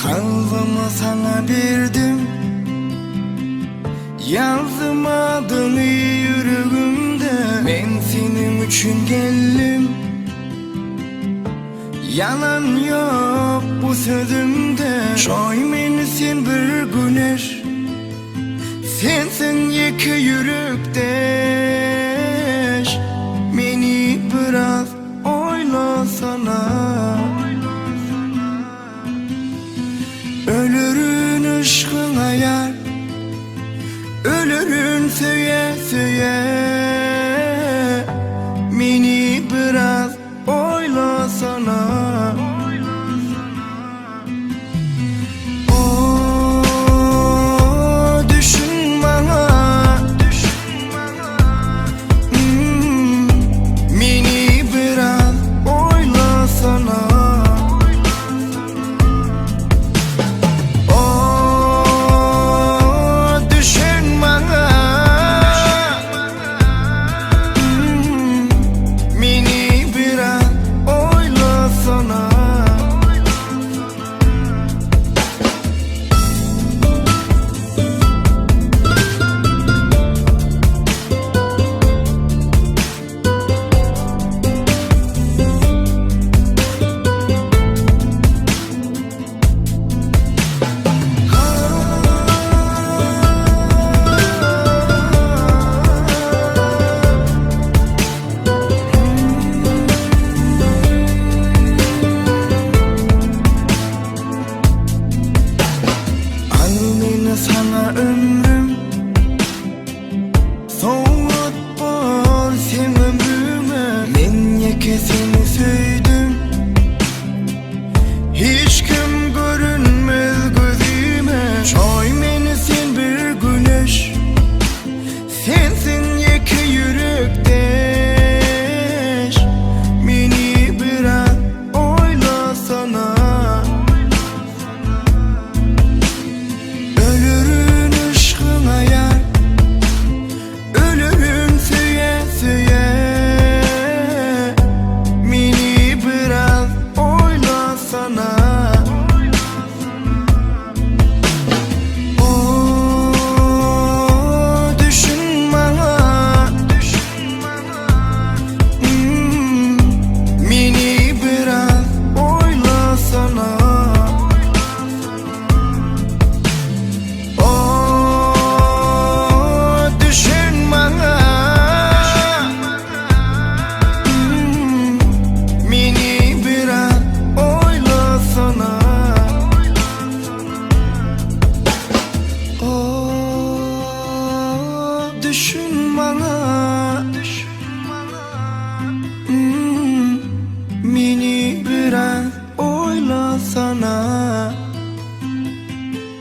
Kalbimi sana verdim, yazdım adını yüreğimde. Ben senin için geldim, yalan yok bu sözümde. Şoy meni sen bir güneş, sensin iki yürekdeş. Meni biraz oylasana, ölürün ışkına yar, ölürün söye söye. Meni biraz oylasana. Sana ömrüm soğut bol sen ömrüme. Men yeke seni söydüm, hiç kim görünmez gözüme. Şoy meni sen bir güneş, sensin yeke yürekdeş. Meni biraz oylasana, düşün bana.